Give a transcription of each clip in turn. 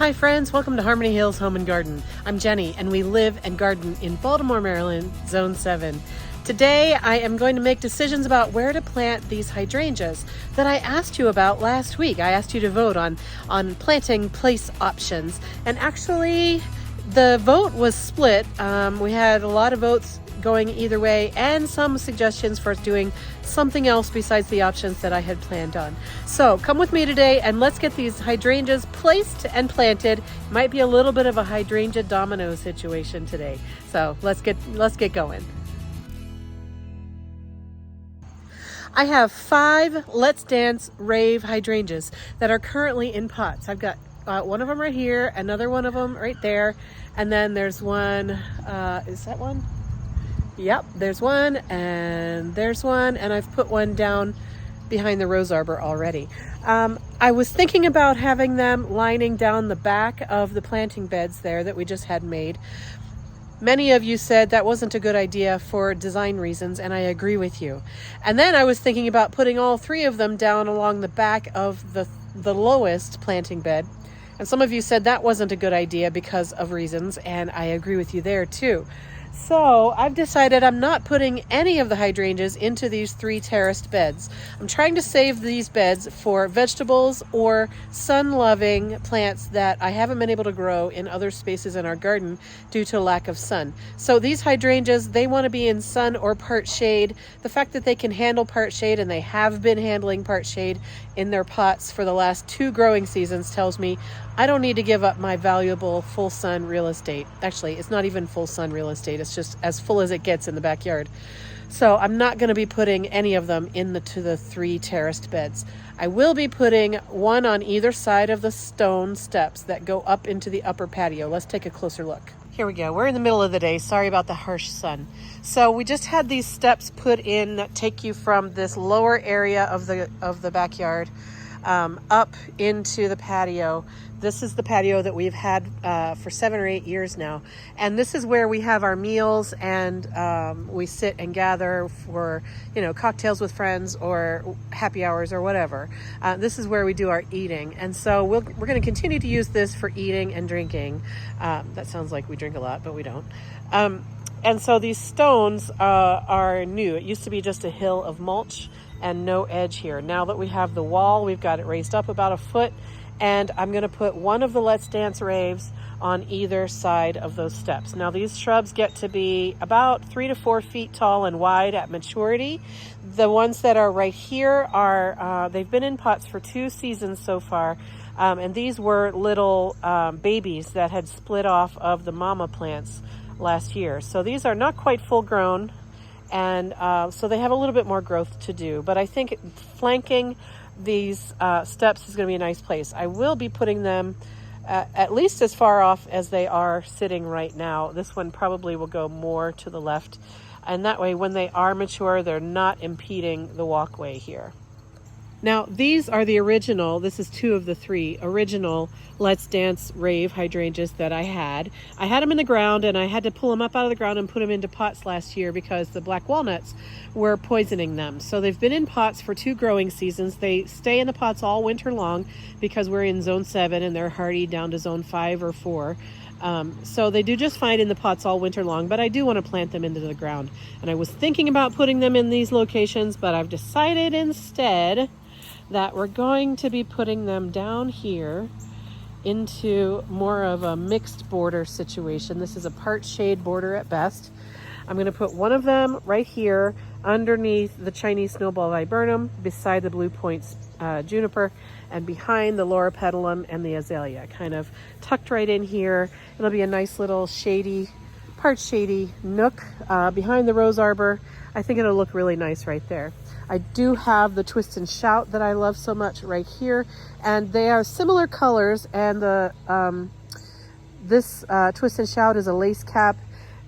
Hi friends, welcome to Harmony Hills Home and Garden. I'm Jenny and we live and garden in Baltimore, Maryland, Zone 7. Today I am going to make decisions about where to plant these hydrangeas that I asked you about last week. I asked you to vote on planting place options, and actually the vote was split. We had a lot of votes going either way and some suggestions for doing something else besides the options that I had planned on. So come with me today and let's get these hydrangeas placed and planted. Might be a little bit of a hydrangea domino situation today. So let's get going. I have 5 Let's Dance Rave hydrangeas that are currently in pots. I've got one of them right here, another one of them right there, and then there's one, is that one? Yep, there's one, and I've put one down behind the rose arbor already. I was thinking about having them lining down the back of the planting beds there that we just had made. Many of you said that wasn't a good idea for design reasons, and I agree with you. And then I was thinking about putting all 3 of them down along the back of the lowest planting bed. And some of you said that wasn't a good idea because of reasons, and I agree with you there too. So I've decided I'm not putting any of the hydrangeas into these 3 terraced beds. I'm trying to save these beds for vegetables or sun-loving plants that I haven't been able to grow in other spaces in our garden due to lack of sun. So these hydrangeas, they want to be in sun or part shade. The fact that they can handle part shade, and they have been handling part shade in their pots for the last 2 growing seasons, tells me I don't need to give up my valuable full sun real estate. Actually, it's not even full sun real estate. It's just as full as it gets in the backyard. So I'm not going to be putting any of them into the 3 terraced beds. I will be putting one on either side of the stone steps that go up into the upper patio. Let's take a closer look. Here we go. We're in the middle of the day. Sorry about the harsh sun. So we just had these steps put in that take you from this lower area of the backyard up into the patio. This is the patio that we've had for 7 or 8 years now. And this is where we have our meals, and we sit and gather for, cocktails with friends or happy hours or whatever. This is where we do our eating. And so we're going to continue to use this for eating and drinking. That sounds like we drink a lot, but we don't. And so these stones are new. It used to be just a hill of mulch and no edge here. Now that we have the wall, we've got it raised up about 1 foot. And I'm going to put one of the Let's Dance Raves on either side of those steps. Now these shrubs get to be about 3 to 4 feet tall and wide at maturity. The ones that are right here are, they've been in pots for 2 seasons so far. And these were little babies that had split off of the mama plants last year. So these are not quite full grown. And so they have a little bit more growth to do. But I think flanking these steps is going to be a nice place. I will be putting them at least as far off as they are sitting right now. This one probably will go more to the left, and that way when they are mature, they're not impeding the walkway here. Now these are the original, this is 2 of the 3 original Let's Dance Rave hydrangeas that I had. I had them in the ground, and I had to pull them up out of the ground and put them into pots last year because the black walnuts were poisoning them. So they've been in pots for 2 growing seasons. They stay in the pots all winter long because we're in zone 7 and they're hardy down to zone 5 or 4. So they do just fine in the pots all winter long, but I do want to plant them into the ground. And I was thinking about putting them in these locations, but I've decided instead that we're going to be putting them down here into more of a mixed border situation. This is a part shade border at best. I'm going to put one of them right here underneath the Chinese snowball viburnum, beside the blue points juniper, and behind the loropetalum and the azalea, kind of tucked right in here. It'll be a nice little shady, part shady nook behind the rose arbor. I think it'll look really nice right there. I do have the Twist and Shout that I love so much right here, and they are similar colors, and the this Twist and Shout is a lace cap,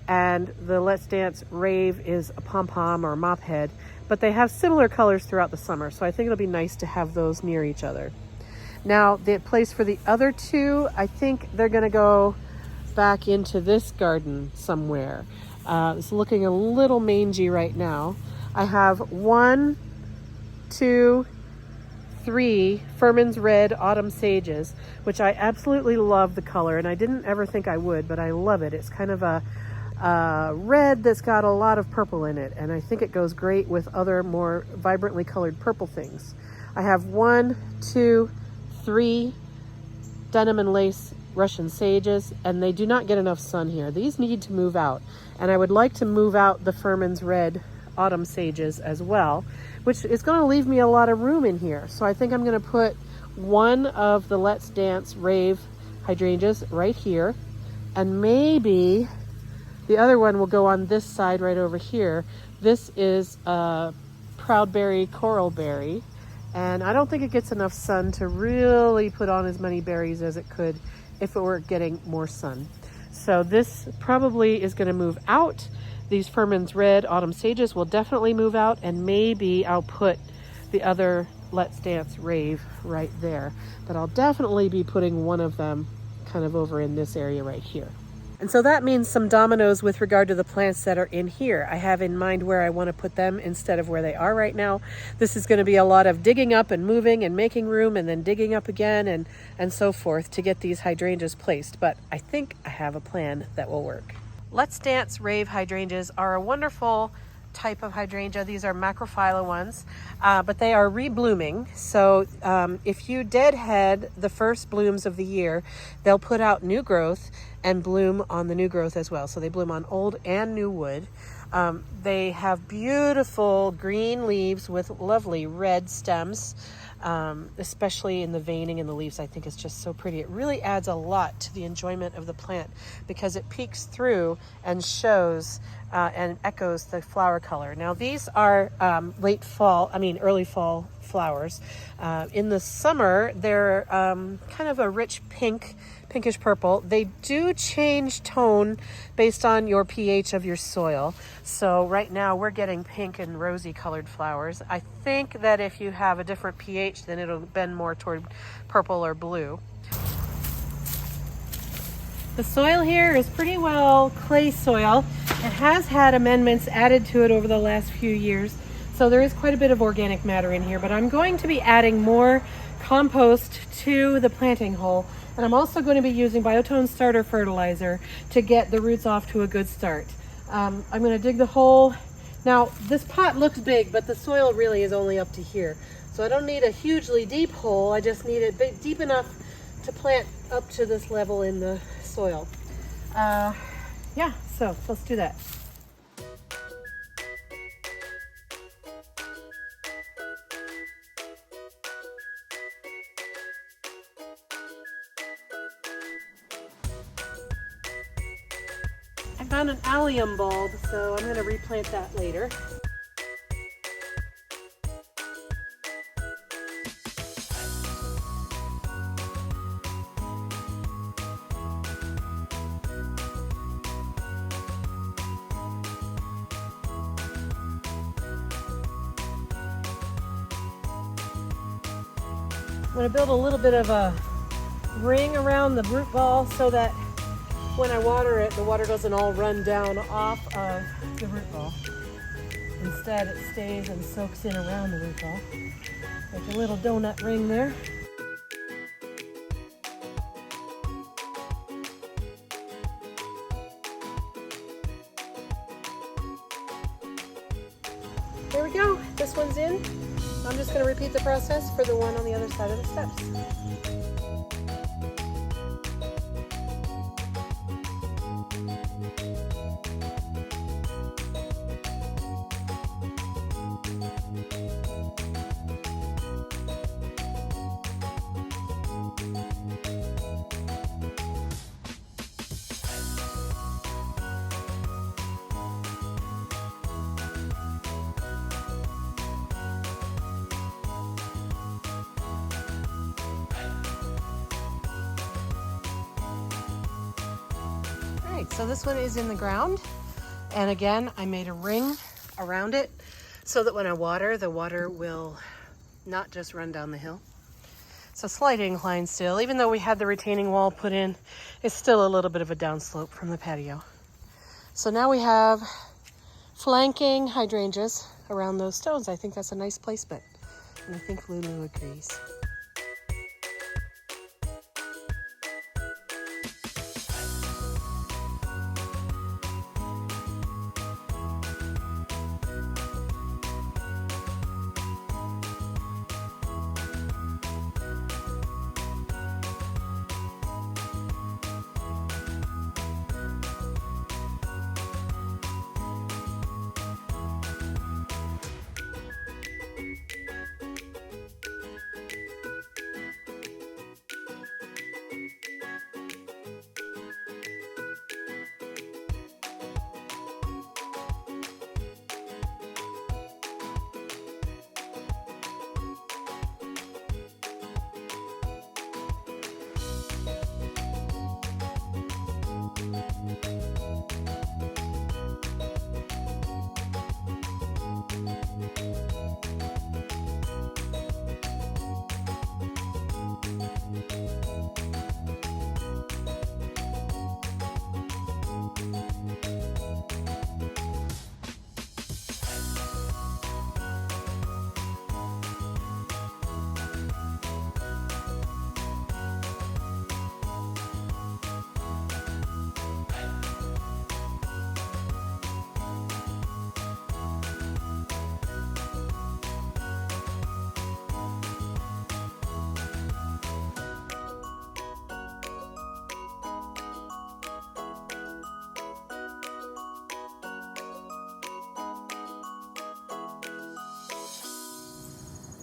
and the Let's Dance Rave is a pom-pom or mop head, but they have similar colors throughout the summer, so I think it'll be nice to have those near each other. Now the place for the other 2, I think they're going to go back into this garden somewhere. It's looking a little mangy right now. I have 1, 2, 3 Furman's Red Autumn Sages, which I absolutely love the color, and I didn't ever think I would, but I love it. It's kind of a red that's got a lot of purple in it, and I think it goes great with other more vibrantly colored purple things. I have 1, 2, 3 denim and lace Russian sages, and they do not get enough sun here. These need to move out, and I would like to move out the Furman's Red Autumn Sages as well, which is going to leave me a lot of room in here. So I think I'm going to put one of the Let's Dance Rave hydrangeas right here, and maybe the other one will go on this side right over here. This is a Proudberry Coralberry, and I don't think it gets enough sun to really put on as many berries as it could if it were getting more sun. So this probably is going to move out. These Furman's Red Autumn Sages will definitely move out, and maybe I'll put the other Let's Dance Rave right there. But I'll definitely be putting one of them kind of over in this area right here. And so that means some dominoes with regard to the plants that are in here. I have in mind where I want to put them instead of where they are right now. This is going to be a lot of digging up and moving and making room and then digging up again and so forth to get these hydrangeas placed. But I think I have a plan that will work. Let's Dance Rave hydrangeas are a wonderful type of hydrangea. These are macrophylla ones, but they are reblooming. So if you deadhead the first blooms of the year, they'll put out new growth and bloom on the new growth as well. So they bloom on old and new wood. They have beautiful green leaves with lovely red stems, especially in the veining in the leaves. I think it's just so pretty. It really adds a lot to the enjoyment of the plant because it peeks through and shows and echoes the flower color. Now these are early fall flowers. In the summer, they're kind of a rich pinkish purple. They do change tone based on your pH of your soil. So right now we're getting pink and rosy colored flowers. I think that if you have a different pH, then it'll bend more toward purple or blue. The soil here is pretty well clay soil. It has had amendments added to it over the last few years, so there is quite a bit of organic matter in here, but I'm going to be adding more compost to the planting hole, and I'm also going to be using Biotone starter fertilizer to get the roots off to a good start. I'm going to dig the hole. Now this pot looks big, but the soil really is only up to here, so I don't need a hugely deep hole. I just need it deep enough to plant up to this level in the soil. So let's do that. I found an allium bulb, so I'm going to replant that later. I'm going to build a little bit of a ring around the root ball so that when I water it, the water doesn't all run down off of the root ball. Instead, it stays and soaks in around the root ball. Like a little donut ring there. There we go. This one's in. I'm just going to repeat the process for the one on the other side of the steps. So this one is in the ground, and again I made a ring around it so that when I water, the water will not just run down the hill. It's a slight incline still, even though we had the retaining wall put in, it's still a little bit of a downslope from the patio. So now we have flanking hydrangeas around those stones. I think that's a nice placement. And I think Lulu agrees.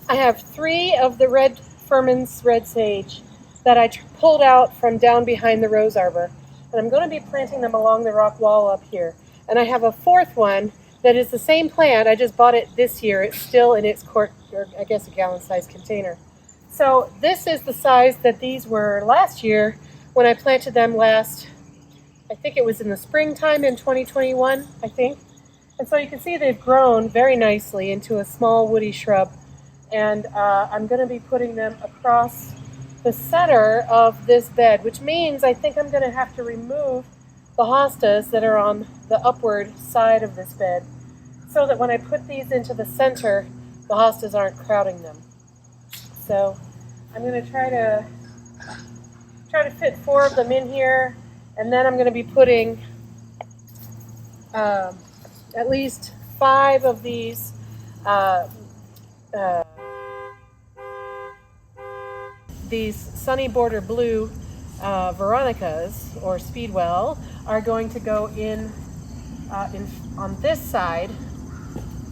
I have 3 of the red Furman's red sage that I pulled out from down behind the rose arbor. And I'm going to be planting them along the rock wall up here. And I have a 4th one that is the same plant. I just bought it this year. It's still in its quart, or I guess a gallon-sized container. So this is the size that these were last year when I planted them last, I think it was in the springtime in 2021, I think. And so you can see they've grown very nicely into a small woody shrub. And I'm going to be putting them across the center of this bed, which means I think I'm going to have to remove the hostas that are on the upward side of this bed so that when I put these into the center, the hostas aren't crowding them. So I'm going to try to fit 4 of them in here, and then I'm going to be putting at least 5 of these sunny border blue Veronicas or Speedwell are going to go in on this side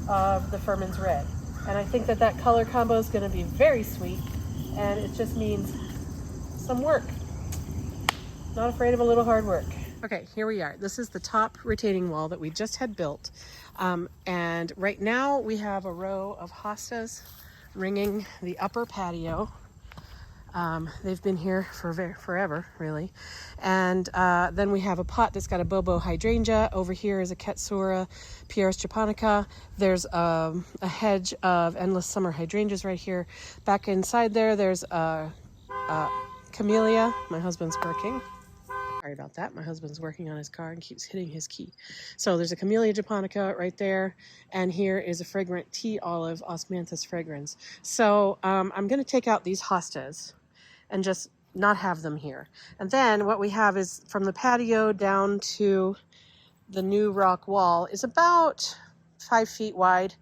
of the Furman's red. And I think that color combo is going to be very sweet, and it just means some work. Not afraid of a little hard work. Okay, here we are. This is the top retaining wall that we just had built. And right now we have a row of hostas ringing the upper patio. They've been here for forever, really. And then we have a pot that's got a bobo hydrangea. Over here is a Katsura Pieris japonica. There's a hedge of endless summer hydrangeas right here. Back inside there's a camellia. My husband's working. Sorry about that. My husband's working on his car and keeps hitting his key. So there's a camellia japonica right there. And here is a fragrant tea olive, Osmanthus fragrans. So I'm going to take out these hostas and just not have them here. And then what we have is from the patio down to the new rock wall is about 5 feet wide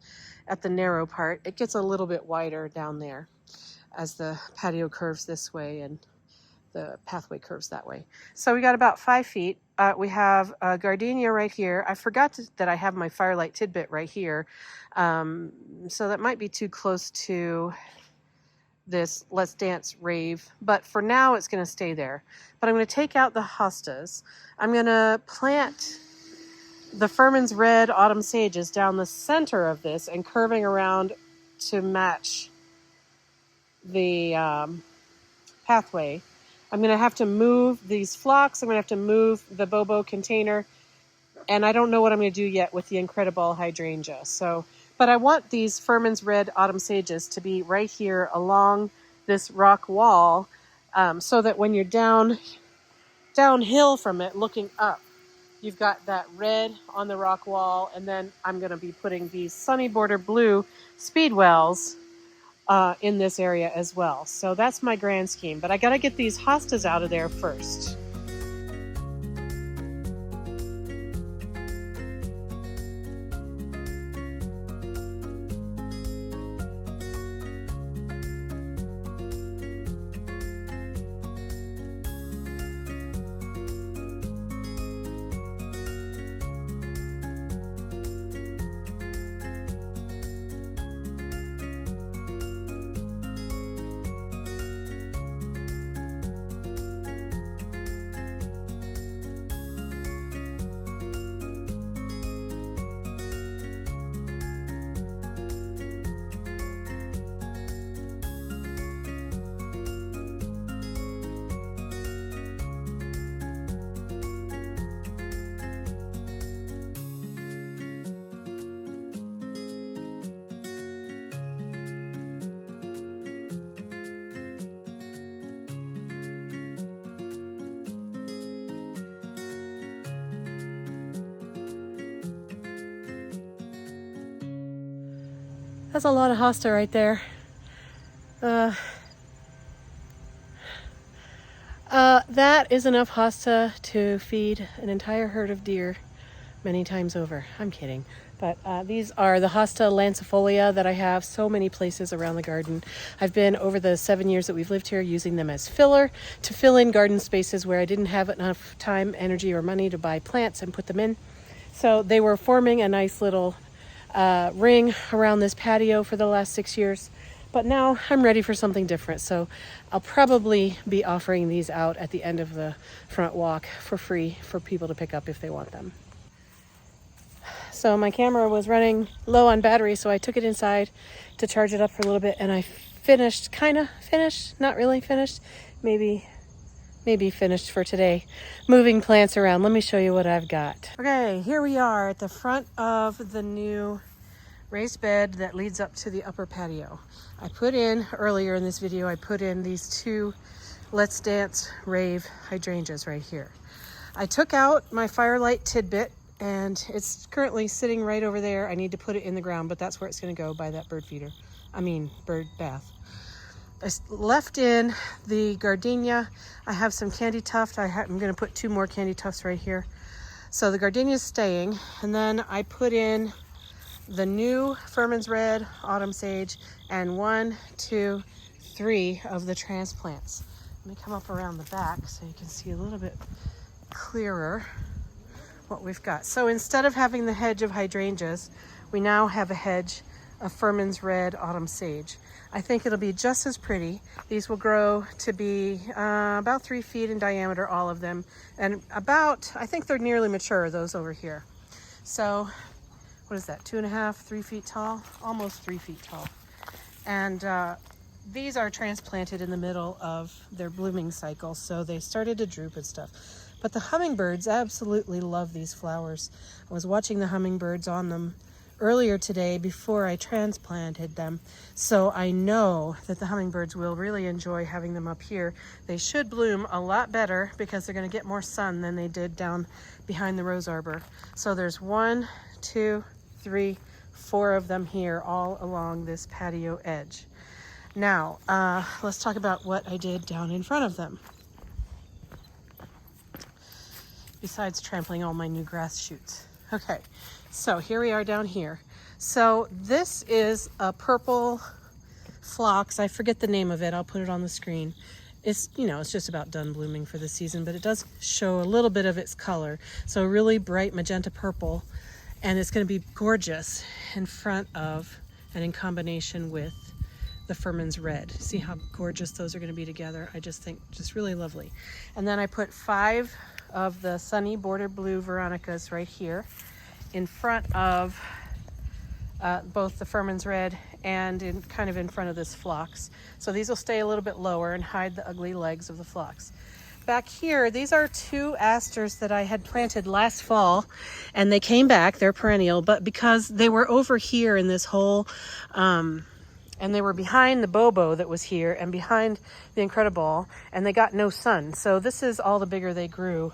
at the narrow part. It gets a little bit wider down there as the patio curves this way and the pathway curves that way. So we got about 5 feet. We have a gardenia right here. I forgot that I have my firelight tidbit right here. So that might be too close to this Let's Dance rave, but for now it's going to stay there. But I'm going to take out the hostas. I'm going to plant the Furman's red autumn sages down the center of this and curving around to match the pathway. I'm going to have to move these phlox. I'm going to have to move the bobo container. And I don't know what I'm going to do yet with the incredible hydrangea. But I want these Furman's red autumn sages to be right here along this rock wall so that when you're downhill from it, looking up, you've got that red on the rock wall. And then I'm going to be putting these sunny border blue speedwells in this area as well. So that's my grand scheme, but I got to get these hostas out of there first. That's a lot of hosta right there. That is enough hosta to feed an entire herd of deer many times over. I'm kidding. But these are the hosta lancifolia that I have so many places around the garden. I've been, over the 7 years that we've lived here, using them as filler to fill in garden spaces where I didn't have enough time, energy, or money to buy plants and put them in. So they were forming a nice little ring around this patio for the last 6 years. But now I'm ready for something different. So I'll probably be offering these out at the end of the front walk for free for people to pick up if they want them. So my camera was running low on battery, so I took it inside to charge it up for a little bit, and I finished, not really finished, maybe finished for today, moving plants around. Let me show you what I've got. Okay, here we are at the front of the new raised bed that leads up to the upper patio. I put in, earlier in this video, I put in these two Let's Dance Rave hydrangeas right here. I took out my firelight tidbit, and it's currently sitting right over there. I need to put it in the ground, but that's where it's going to go, by that bird bath. I left in the gardenia. I have some candy tuft. I'm going to put 2 more candy tufts right here. So the gardenia is staying, and then I put in the new Furman's Red Autumn Sage and 1, 2, 3 of the transplants. Let me come up around the back so you can see a little bit clearer what we've got. So instead of having the hedge of hydrangeas, we now have a hedge of Furman's Red Autumn Sage. I think it'll be just as pretty. These will grow to be about 3 feet in diameter, all of them, and about, I think they're nearly mature, those over here. So what is that, 2.5, 3 feet tall? Almost 3 feet tall. And these are transplanted in the middle of their blooming cycle, so they started to droop and stuff. But the hummingbirds absolutely love these flowers. I was watching the hummingbirds on them earlier today before I transplanted them, so I know that the hummingbirds will really enjoy having them up here. They should bloom a lot better because they're going to get more sun than they did down behind the rose arbor. So there's 1, 2, 3, 4 of them here all along this patio edge. Now, let's talk about what I did down in front of them, besides trampling all my new grass shoots. Okay, so here we are down here. So this is a purple phlox. I forget the name of it. I'll put it on the screen. It's, it's just about done blooming for the season, but it does show a little bit of its color. So really bright magenta purple, and it's going to be gorgeous in front of and in combination with the Furman's Red. See how gorgeous those are going to be together? I just think just really lovely. And then I put 5 of the sunny border blue Veronicas right here in front of both the Furman's Red and kind of in front of this phlox. So these will stay a little bit lower and hide the ugly legs of the phlox. Back here, these are 2 asters that I had planted last fall, and they came back. They're perennial, but because they were over here in this whole and they were behind the Bobo that was here and behind the Incredible, and they got no sun. So this is all the bigger they grew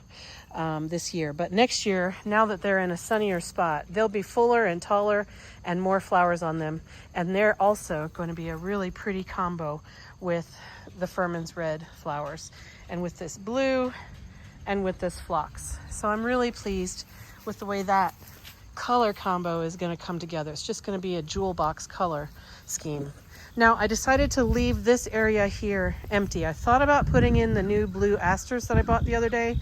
this year. But next year, now that they're in a sunnier spot, they'll be fuller and taller and more flowers on them. And they're also going to be a really pretty combo with the Furman's red flowers and with this blue and with this phlox. So I'm really pleased with the way that color combo is going to come together. It's just going to be a jewel box color scheme. Now I decided to leave this area here empty. I thought about putting in the new blue asters that I bought the other day,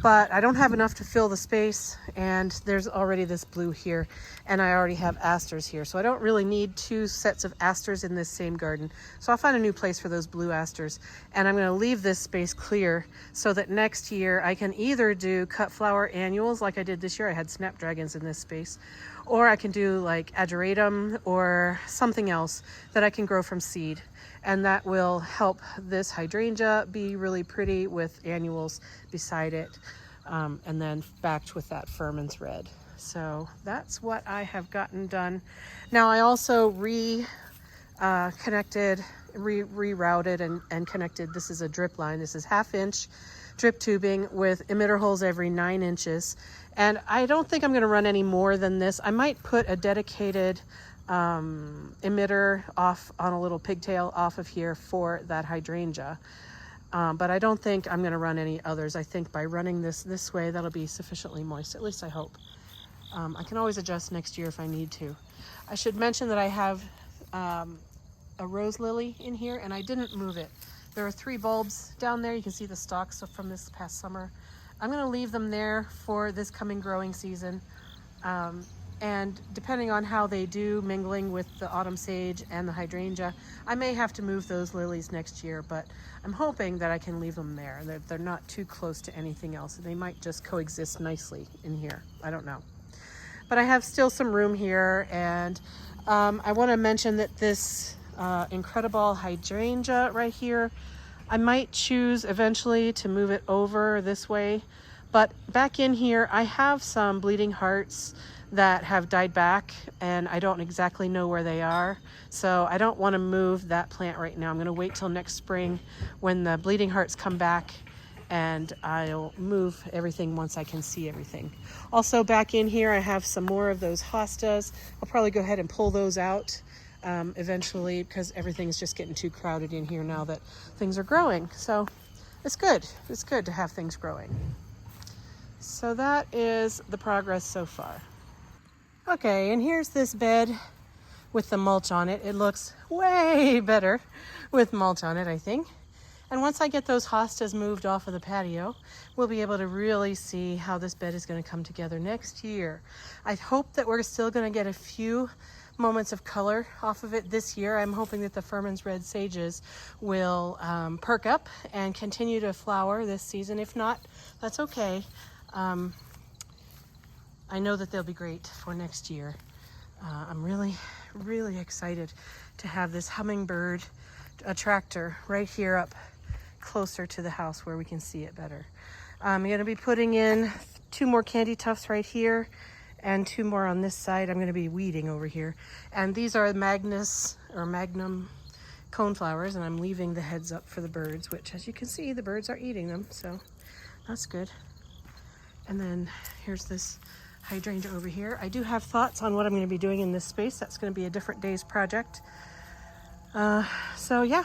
but I don't have enough to fill the space, and there's already this blue here, and I already have asters here. So I don't really need two sets of asters in this same garden. So I'll find a new place for those blue asters, and I'm gonna leave this space clear so that next year I can either do cut flower annuals like I did this year. I had snapdragons in this space, or I can do like ageratum or something else that I can grow from seed. And that will help this hydrangea be really pretty with annuals beside it, and then backed with that Furman's red. So that's what I have gotten done. Now I also rerouted and connected. This is a drip line. This is 1/2 inch drip tubing with emitter holes every 9 inches. And I don't think I'm going to run any more than this. I might put a dedicated emitter off on a little pigtail off of here for that hydrangea, but I don't think I'm going to run any others. I think by running this way, that'll be sufficiently moist, at least I hope. I can always adjust next year if I need to. I should mention that I have a rose lily in here, and I didn't move it. There are 3 bulbs down there. You can see the stalks from this past summer. I'm going to leave them there for this coming growing season. And depending on how they do mingling with the autumn sage and the hydrangea, I may have to move those lilies next year, but I'm hoping that I can leave them there. They're not too close to anything else. They might just coexist nicely in here. I don't know. But I have still some room here, and I want to mention that this Incredible hydrangea right here, I might choose eventually to move it over this way. But back in here, I have some bleeding hearts that have died back, and I don't exactly know where they are. So I don't want to move that plant right now. I'm going to wait till next spring when the bleeding hearts come back, and I'll move everything once I can see everything. Also back in here, I have some more of those hostas. I'll probably go ahead and pull those out eventually, because everything's just getting too crowded in here now that things are growing. So it's good. It's good to have things growing. So that is the progress so far. Okay, and here's this bed with the mulch on it. It looks way better with mulch on it, I think. And once I get those hostas moved off of the patio, we'll be able to really see how this bed is going to come together next year. I hope that we're still going to get a few moments of color off of it this year. I'm hoping that the Furman's red sages will perk up and continue to flower this season. If not, that's okay. I know that they'll be great for next year. I'm really, really excited to have this hummingbird attractor right here up closer to the house where we can see it better. I'm going to be putting in 2 more candy tufts right here and 2 more on this side. I'm going to be weeding over here. And these are magnum coneflowers, and I'm leaving the heads up for the birds, which, as you can see, the birds are eating them, so that's good. And then here's this hydrangea over here. I do have thoughts on what I'm going to be doing in this space. That's going to be a different day's project. So yeah,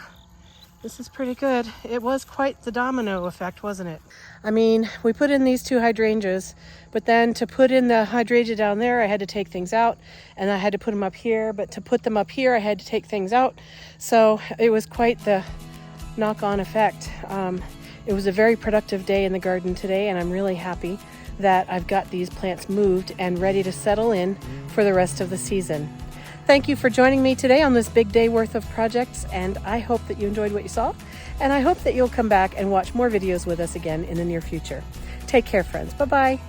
this is pretty good. It was quite the domino effect, wasn't it? I mean, we put in these 2 hydrangeas, but then to put in the hydrangea down there, I had to take things out, and I had to put them up here. But to put them up here, I had to take things out. So it was quite the knock-on effect. It was a very productive day in the garden today, and I'm really happy that I've got these plants moved and ready to settle in for the rest of the season. Thank you for joining me today on this big day worth of projects, and I hope that you enjoyed what you saw, and I hope that you'll come back and watch more videos with us again in the near future. Take care, friends. Bye-bye.